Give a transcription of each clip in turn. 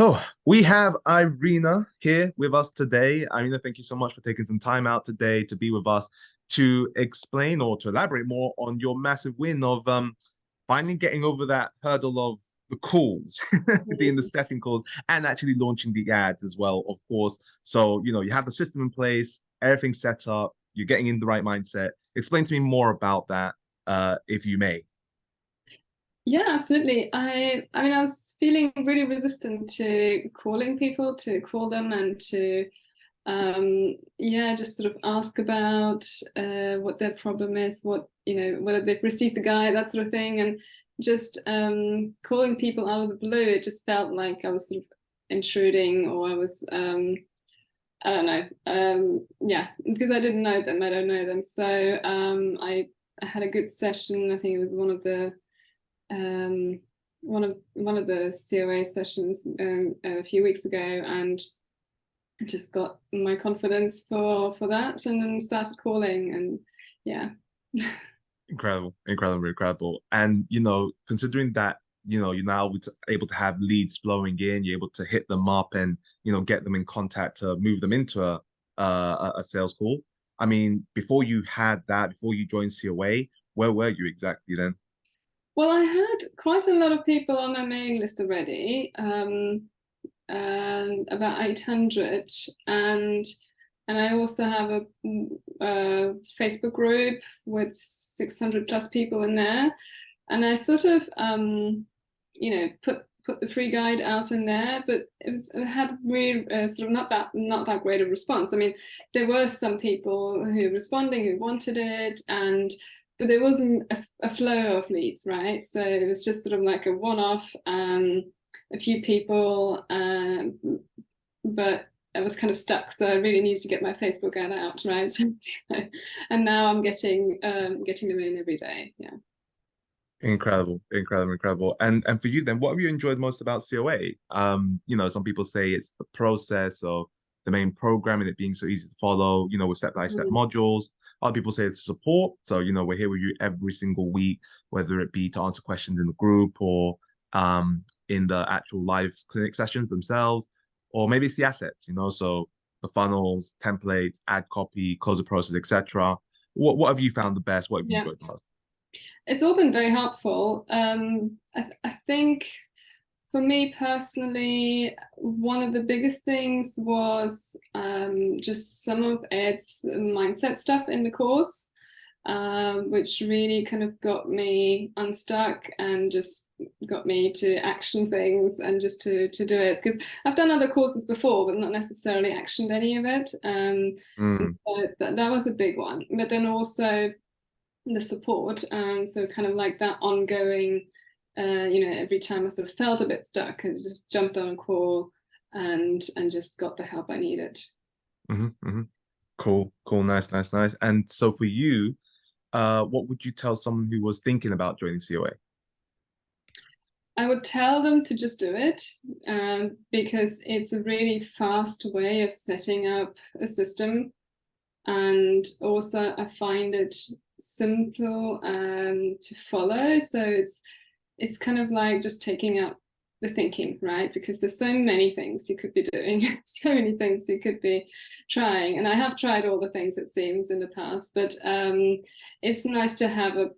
So we have Irina here with us today. Irina, thank you so much for taking some time out today to be with us to explain or to elaborate more on your massive win of finally getting over that hurdle of the calls, being the setting calls, and actually launching the ads as well, of course. So, you have the system in place, everything set up, you're getting in the right mindset. Explain to me more about that, if you may. Yeah, absolutely. I mean, I was feeling really resistant to calling people, to call them and to yeah, just sort of ask about what their problem is, whether they've received the guide, that sort of thing. And just calling people out of the blue, it just felt like I was sort of intruding, or I was I don't know. Yeah, because I didn't know them, I don't know them. So I had a good session. I think it was um, one of the COA sessions a few weeks ago, and I just got my confidence for that, and then started calling, and yeah. Incredible, incredible, incredible. And considering that, you're now able to have leads flowing in, you're able to hit them up and get them in contact to move them into a sales call. I mean, before you had that, before you joined COA, where were you exactly then? Well, I had quite a lot of people on my mailing list already, and about 800, and and I also have a Facebook group with 600 plus people in there, and I sort of put the free guide out in there, but it had really sort of not that great a response. I mean, there were some people who were responding who wanted it, and but there wasn't a flow of leads, right? So it was just sort of like a one-off, a few people, but I was kind of stuck. So I really needed to get my Facebook ad out, right? So, and now I'm getting them in every day. Yeah. Incredible, incredible, incredible. And for you then, what have you enjoyed most about COA? Some people say it's the process of the main program and it being so easy to follow, with step-by-step Mm. modules. Other people say it's support. So, we're here with you every single week, whether it be to answer questions in the group or in the actual live clinic sessions themselves, or maybe it's the assets, so the funnels, templates, ad copy, close the process, etc. What have you found the best? What have you Yeah. enjoyed the most? It's all been very helpful. I think for me personally, one of the biggest things was just some of Ed's mindset stuff in the course, which really kind of got me unstuck and just got me to action things and just to do it. Because I've done other courses before, but not necessarily actioned any of it. And Mm. so that was a big one. But then also the support, and so kind of like that ongoing, every time I sort of felt a bit stuck, I just jumped on a call and just got the help I needed. Hmm, hmm. Cool, cool, nice, nice, nice. And so for you, what would you tell someone who was thinking about joining COA? I would tell them to just do it, because it's a really fast way of setting up a system, and also I find it simple to follow. So it's kind of like just taking up the thinking, right? Because there's so many things you could be doing, so many things you could be trying. And I have tried all the things, it seems, in the past, but it's nice to have a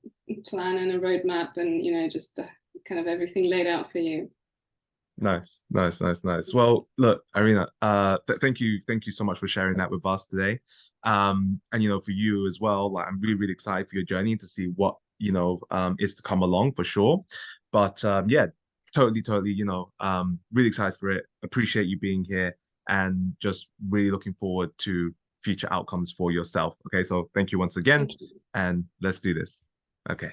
plan and a roadmap, and just the kind of everything laid out for you. Nice, nice, nice, nice. Well, look, Irina, thank you so much for sharing that with us today. And for you as well, like I'm really, really excited for your journey to see what, is to come along for sure. But yeah, totally, totally, really excited for it. Appreciate you being here and just really looking forward to future outcomes for yourself. Okay, so thank you once again, Thank you. and let's do this. Okay.